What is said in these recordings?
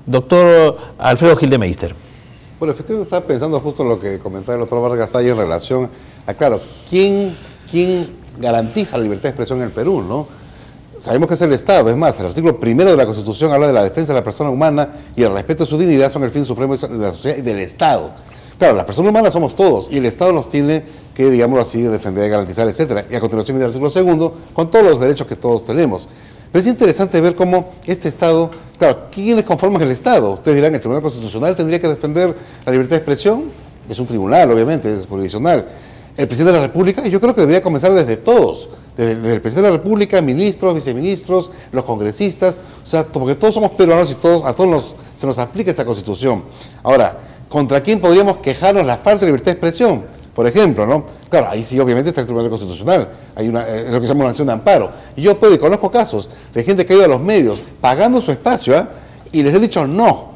Doctor Alfredo Gildemeister. Bueno, efectivamente estaba pensando justo en lo que comentaba el doctor Vargas Saya en relación a, claro, ¿quién garantiza la libertad de expresión en el Perú, no? Sabemos que es el Estado, es más, el artículo 1 de la Constitución habla de la defensa de la persona humana y el respeto de su dignidad son el fin supremo de la sociedad y del Estado. Claro, las personas humanas somos todos y el Estado nos tiene que, digámoslo así, defender, garantizar, etcétera. Y a continuación viene el artículo 2 con todos los derechos que todos tenemos. Pero es interesante ver cómo este Estado, claro, ¿quiénes conforman el Estado? Ustedes dirán, el Tribunal Constitucional tendría que defender la libertad de expresión, es un tribunal, obviamente, es jurisdiccional. El presidente de la República, y yo creo que debería comenzar desde todos, desde el presidente de la República, ministros, viceministros, los congresistas, o sea, porque todos somos peruanos y a todos se nos aplica esta Constitución. Ahora, ¿contra quién podríamos quejarnos la falta de libertad de expresión? Por ejemplo, ¿no? Claro, ahí sí obviamente está el Tribunal Constitucional, hay lo que se llama una acción de amparo. Y yo puedo, y conozco casos de gente que ha ido a los medios pagando su espacio, y les he dicho no.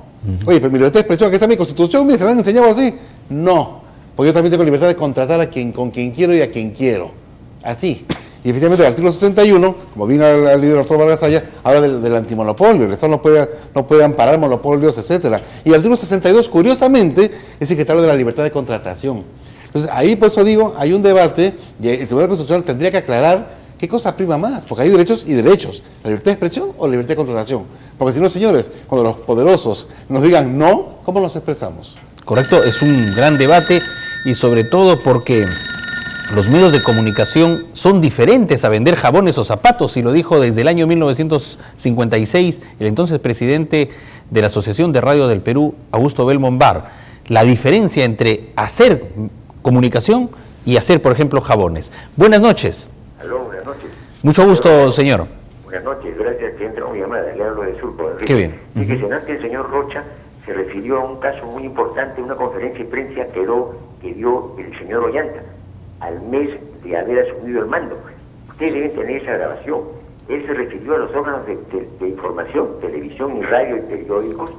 Oye, pero mi libertad de expresión, aquí está mi Constitución, mire, se la han enseñado así. No, porque yo también tengo libertad de contratar con quien quiero y a quien quiero. Así. Y efectivamente el artículo 61, como bien al líder del doctor Vargas Saya, habla del antimonopolio, el Estado no puede amparar monopolios, etcétera. Y el artículo 62, curiosamente, es el que habla de la libertad de contratación. Entonces, ahí por eso digo, hay un debate y el Tribunal Constitucional tendría que aclarar qué cosa prima más, porque hay derechos y derechos, la libertad de expresión o la libertad de contratación. Porque si no, señores, cuando los poderosos nos digan no, ¿cómo nos expresamos? Correcto, es un gran debate y sobre todo porque los medios de comunicación son diferentes a vender jabones o zapatos, y lo dijo desde el año 1956 el entonces presidente de la Asociación de Radio del Perú, Augusto Belmont Barr. La diferencia entre hacer comunicación y hacer, por ejemplo, jabones. Buenas noches. Aló, buenas noches. Mucho gusto, señor. Buenas noches, gracias que entra una llamada, le hablo de Surco. Qué bien. Fíjese, el señor Rocha se refirió a un caso muy importante, una conferencia de prensa que dio el señor Ollanta al mes de haber asumido el mando. Ustedes deben tener esa grabación. Él se refirió a los órganos de información, televisión y radio y periódicos,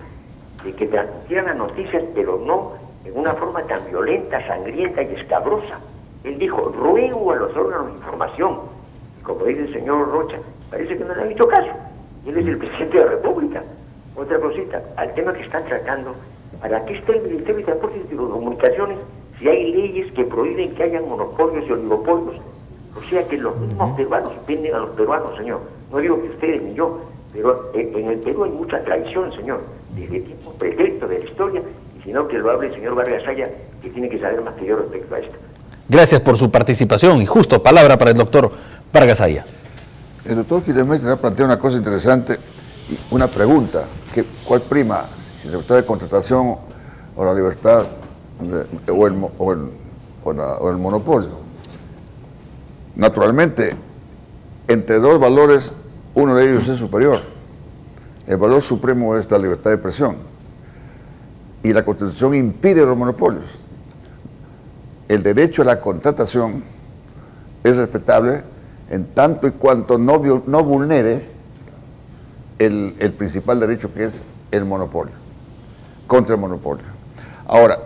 de que transmitieran las noticias, pero no en una forma tan violenta, sangrienta y escabrosa. Él dijo, ruego a los órganos de información. Y como dice el señor Rocha, parece que no le han hecho caso. Él es el presidente de la República. Otra cosita, al tema que están tratando, ¿para qué está el Ministerio de Transportes y Telecomunicaciones si hay leyes que prohíben que hayan monopolios y oligopolios? O sea que los mismos peruanos venden a los peruanos, señor. No digo que ustedes ni yo, pero en el Perú hay mucha traición, señor, desde tiempos pretéritos de la historia, y si no, que lo hable el señor Vargas Saya, que tiene que saber más que yo respecto a esto. Gracias por su participación y justo palabra para el doctor Vargas Saya. El doctor Gildemeister ha planteado una cosa interesante, una pregunta, ¿cuál prima? ¿La libertad de contratación o la libertad o el monopolio? Naturalmente, entre dos valores, uno de ellos es superior. El valor supremo es la libertad de expresión. Y la Constitución impide los monopolios. El derecho a la contratación es respetable en tanto y cuanto no vulnere el principal derecho, que es el monopolio, contra el monopolio. Ahora,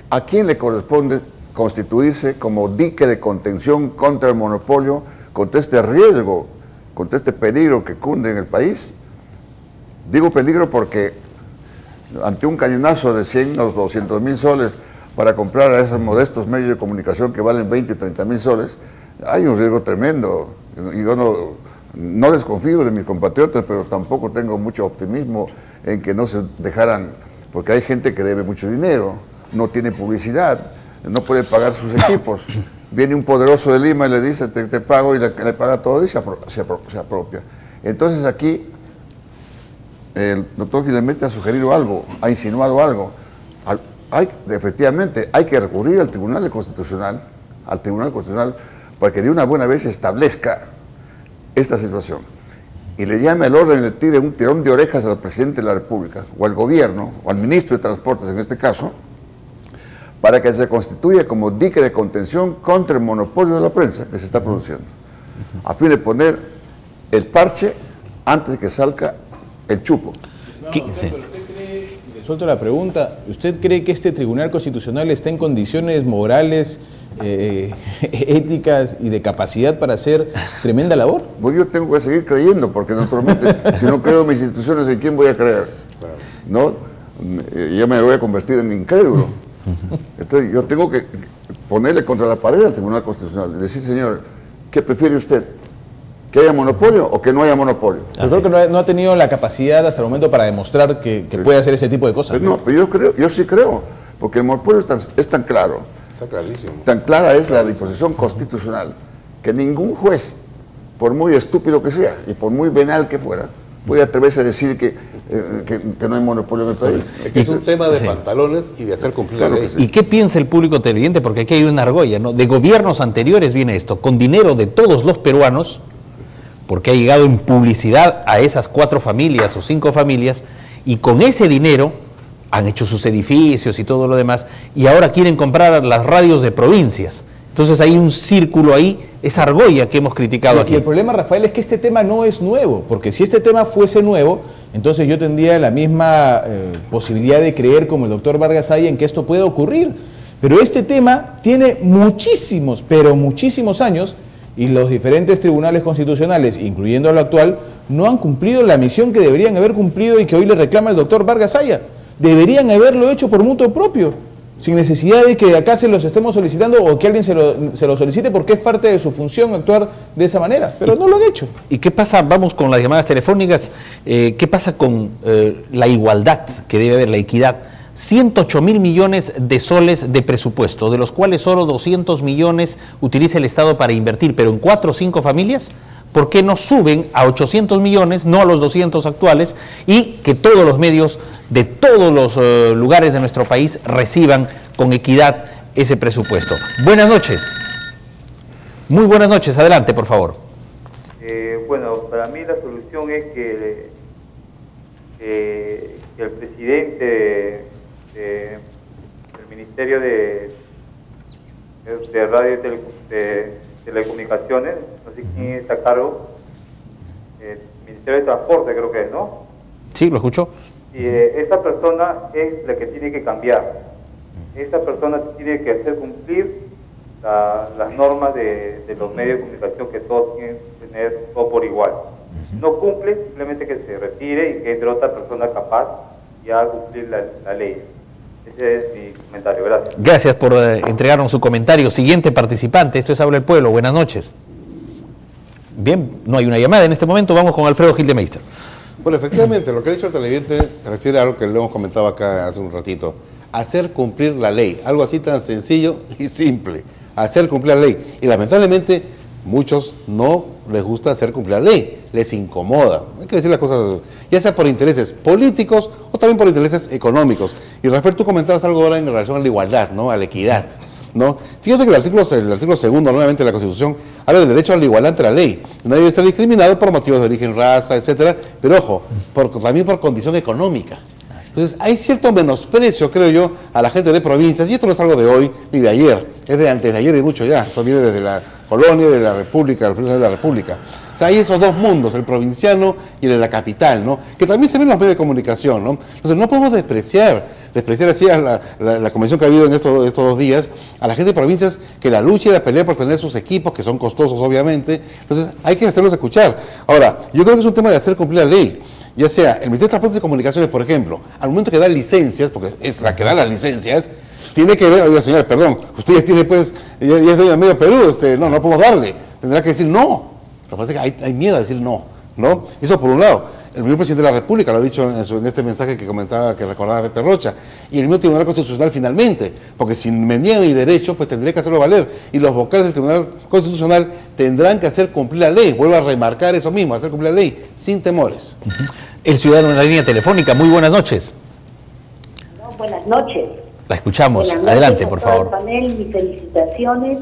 ¿a quién le corresponde constituirse como dique de contención contra el monopolio, contra este riesgo, contra este peligro que cunde en el país? Digo peligro porque ante un cañonazo de 100 o 200.000 soles para comprar a esos modestos medios de comunicación que valen 20 o 30.000 soles, hay un riesgo tremendo. Y yo no desconfío de mis compatriotas, pero tampoco tengo mucho optimismo en que no se dejaran, porque hay gente que debe mucho dinero, no tiene publicidad, no puede pagar sus equipos. Viene un poderoso de Lima y le dice, te pago, y le paga todo y se apropia. Entonces aquí el doctor Gildemeister ha sugerido algo, ha insinuado algo. Efectivamente, hay que recurrir al Tribunal Constitucional, para que de una buena vez establezca esta situación y le llame al orden y le tire un tirón de orejas al presidente de la República o al gobierno o al ministro de Transportes en este caso, para que se constituya como dique de contención contra el monopolio de la prensa que se está produciendo, a fin de poner el parche antes de que salga el chupo. Suelto la pregunta, ¿usted cree que este Tribunal Constitucional está en condiciones morales éticas y de capacidad para hacer tremenda labor. Pues yo tengo que seguir creyendo, porque naturalmente, si no creo en mis instituciones, ¿en quién voy a creer? Claro. ¿No? Ya me voy a convertir en incrédulo. Entonces yo tengo que ponerle contra la pared al Tribunal Constitucional y decir, señor, ¿qué prefiere usted? ¿Que haya monopolio o que no haya monopolio? Yo creo que no ha tenido la capacidad hasta el momento para demostrar que puede hacer ese tipo de cosas. No, pero yo sí creo, porque el monopolio es tan claro, Está clarísimo. tan clara es la disposición constitucional, que ningún juez, por muy estúpido que sea y por muy venal que fuera, puede atreverse a decir que no hay monopolio en el país. Es que es un tema de pantalones y de hacer cumplir Claro la que ley. sí. ¿Y qué piensa el público televidente? Porque aquí hay una argolla, ¿no? De gobiernos anteriores viene esto, con dinero de todos los peruanos, porque ha llegado en publicidad a esas 4 familias o 5 familias, y con ese dinero han hecho sus edificios y todo lo demás, y ahora quieren comprar las radios de provincias. Entonces hay un círculo ahí, esa argolla que hemos criticado aquí. Y el problema, Rafael, es que este tema no es nuevo, porque si este tema fuese nuevo, entonces yo tendría la misma posibilidad de creer como el doctor Vargas Aya en que esto puede ocurrir. Pero este tema tiene muchísimos, pero muchísimos años, y los diferentes tribunales constitucionales, incluyendo el actual, no han cumplido la misión que deberían haber cumplido y que hoy le reclama el doctor Vargas Aya. Deberían haberlo hecho por mutuo propio, sin necesidad de que acá se los estemos solicitando o que alguien se lo solicite, porque es parte de su función actuar de esa manera, pero no lo han hecho. ¿Y qué pasa? Vamos con las llamadas telefónicas. ¿Qué pasa con la igualdad que debe haber, la equidad? 108.000 millones de soles de presupuesto, de los cuales solo 200 millones utiliza el Estado para invertir, pero en 4 o 5 familias. ¿Por qué no suben a 800 millones, no a los 200 actuales, y que todos los medios de todos los lugares de nuestro país reciban con equidad ese presupuesto? Buenas noches. Muy buenas noches. Adelante, por favor. Bueno, para mí la solución es que el presidente del Ministerio de Radio y Telecomunicaciones, no sé quién está a cargo, Ministerio de Transporte creo que es, ¿no? Sí, lo escucho. Y esa persona es la que tiene que cambiar. Esa persona tiene que hacer cumplir las normas de los medios de comunicación, que todos tienen que tener todo por igual. No cumple, simplemente que se retire y que entre otra persona capaz y haga cumplir la ley. Ese es mi comentario. Gracias. Gracias por entregarnos su comentario. Siguiente participante, esto es Habla el Pueblo. Buenas noches. Bien, no hay una llamada en este momento. Vamos con Alfredo Gildemeister. Bueno, efectivamente, lo que ha dicho el televidente se refiere a algo que le hemos comentado acá hace un ratito. Hacer cumplir la ley. Algo así tan sencillo y simple. Hacer cumplir la ley. Y lamentablemente, muchos no les gusta hacer cumplir la ley. Les incomoda. Hay que decir las cosas, ya sea por intereses políticos o también por intereses económicos. Y Rafael, tú comentabas algo ahora en relación a la igualdad, ¿no? A la equidad, ¿no? Fíjate que el artículo segundo, nuevamente, de la Constitución, habla del derecho a la igualdad ante la ley. Nadie debe ser discriminado por motivos de origen, raza, etcétera, pero ojo, también por condición económica. Entonces, hay cierto menosprecio, creo yo, a la gente de provincias, y esto no es algo de hoy ni de ayer, es de antes de ayer y mucho ya. Esto viene desde la colonia, de la República, de la República. O sea, hay esos dos mundos, el provinciano y el de la capital, ¿no? Que también se ven en los medios de comunicación, ¿no? Entonces, no podemos despreciar así a la convención que ha habido en estos 2 días, a la gente de provincias que la lucha y la pelea por tener sus equipos, que son costosos, obviamente. Entonces, hay que hacerlos escuchar. Ahora, yo creo que es un tema de hacer cumplir la ley. Ya sea el Ministerio de Transportes y Comunicaciones, por ejemplo, al momento que da licencias, porque es la que da las licencias, tiene que ver, oiga señor, perdón, usted ya tiene pues, ya es dueño de medio Perú, no podemos darle, tendrá que decir no. Lo que pasa es que hay miedo a decir no, ¿no? Eso por un lado. El mismo presidente de la República lo ha dicho en este mensaje que comentaba, que recordaba Pepe Rocha, y el mismo Tribunal Constitucional finalmente, porque si me niega mi derecho, pues tendré que hacerlo valer, y los vocales del Tribunal Constitucional tendrán que hacer cumplir la ley. Vuelvo a remarcar eso mismo, hacer cumplir la ley, sin temores. El ciudadano en la línea telefónica, muy buenas noches. No, buenas noches. La escuchamos, Buenas noches adelante, a por todo favor. el panel, mis felicitaciones,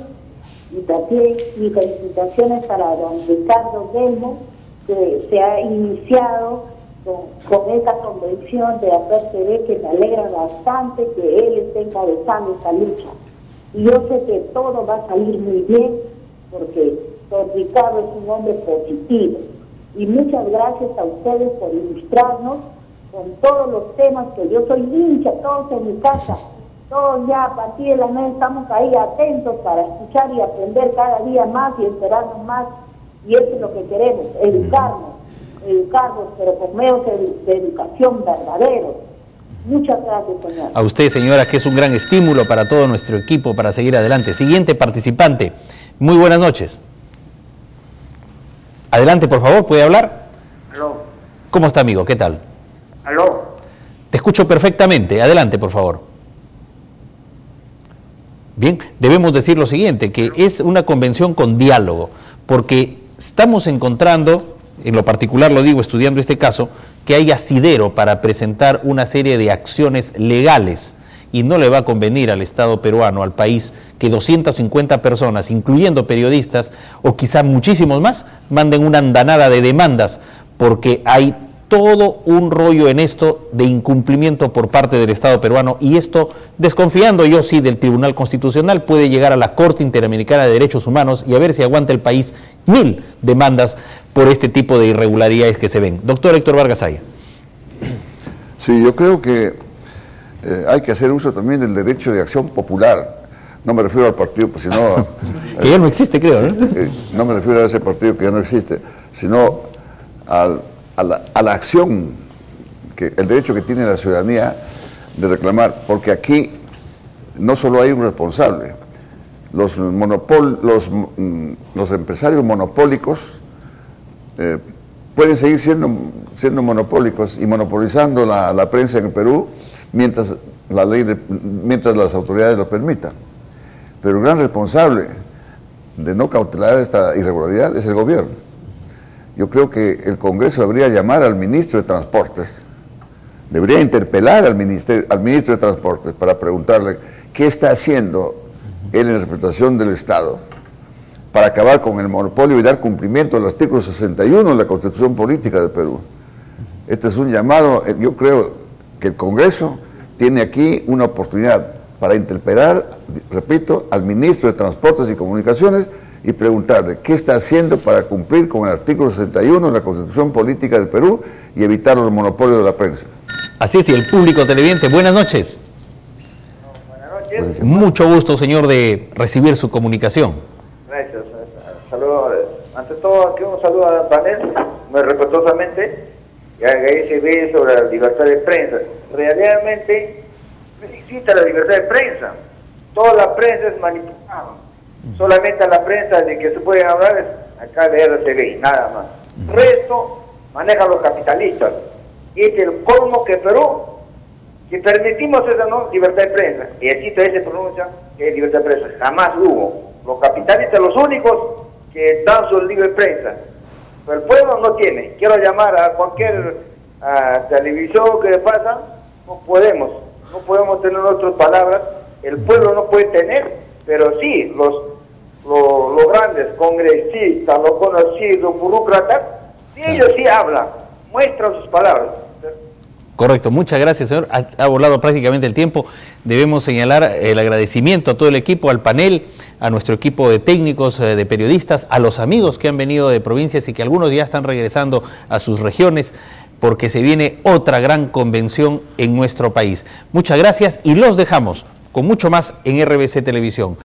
y también mis felicitaciones para don Ricardo Delmo, que se ha iniciado con esta convención de hacer TV, que me alegra bastante que él esté encabezando esta lucha. Y yo sé que todo va a salir muy bien, porque don Ricardo es un hombre positivo. Y muchas gracias a ustedes por ilustrarnos con todos los temas, que yo soy hincha, todos en mi casa, Todos ya a partir de las 9 estamos ahí atentos para escuchar y aprender cada día más y enterarnos más. Y eso es lo que queremos, educarnos, pero por medios de educación verdaderos. Muchas gracias, señora. A usted, señora, que es un gran estímulo para todo nuestro equipo para seguir adelante. Siguiente participante. Muy buenas noches. Adelante, por favor, ¿puede hablar? Aló. ¿Cómo está, amigo? ¿Qué tal? Aló. Te escucho perfectamente. Adelante, por favor. Bien, debemos decir lo siguiente, que es una convención con diálogo, porque estamos encontrando, en lo particular lo digo estudiando este caso, que hay asidero para presentar una serie de acciones legales y no le va a convenir al Estado peruano, al país, que 250 personas, incluyendo periodistas o quizá muchísimos más, manden una andanada de demandas porque hay todo un rollo en esto de incumplimiento por parte del Estado peruano y esto, desconfiando yo sí del Tribunal Constitucional, puede llegar a la Corte Interamericana de Derechos Humanos y a ver si aguanta el país 1000 demandas por este tipo de irregularidades que se ven. Doctor Héctor Vargas Saya. Sí, yo creo que hay que hacer uso también del derecho de acción popular. No me refiero al partido, pues, sino... que ya no existe, creo, ¿no? No me refiero a ese partido que ya no existe, sino a la acción, el derecho que tiene la ciudadanía de reclamar, porque aquí no solo hay un responsable, los empresarios monopólicos pueden seguir siendo monopólicos y monopolizando la prensa en el Perú mientras las autoridades lo permitan. Pero el gran responsable de no cautelar esta irregularidad es el gobierno. Yo creo que el Congreso debería llamar al ministro de Transportes, debería interpelar al ministro de Transportes para preguntarle qué está haciendo él en representación del Estado para acabar con el monopolio y dar cumplimiento al artículo 61 de la Constitución Política del Perú. Este es un llamado, yo creo que el Congreso tiene aquí una oportunidad para interpelar, repito, al ministro de Transportes y Comunicaciones y preguntarle qué está haciendo para cumplir con el artículo 61 de la Constitución Política del Perú y evitar los monopolios de la prensa. Así es, y el público televidente, buenas noches. Buenas noches. Mucho gusto, señor, de recibir su comunicación. Gracias. Saludos. Ante todo, aquí un saludo al panel, muy respetuosamente, y ahí se ve sobre la libertad de prensa. Realmente no existe la libertad de prensa. Toda la prensa es manipulada. Solamente a la prensa de que se puede hablar es acá de RCB, nada más. El resto manejan los capitalistas. Y es el colmo que Perú, si permitimos esa libertad de prensa, y aquí todavía se pronuncia que es libertad de prensa, jamás hubo. Los capitalistas los únicos que dan su libre prensa, pero el pueblo no tiene. Quiero llamar a cualquier televisión que pasa, no podemos tener otras palabras, el pueblo no puede tener, pero sí, los grandes congresistas, los conocidos burócratas, sí, ellos sí hablan, muestran sus palabras. Correcto, muchas gracias, señor. Ha volado prácticamente el tiempo. Debemos señalar el agradecimiento a todo el equipo, al panel, a nuestro equipo de técnicos, de periodistas, a los amigos que han venido de provincias y que algunos ya están regresando a sus regiones, porque se viene otra gran convención en nuestro país. Muchas gracias y los dejamos con mucho más en RBC Televisión.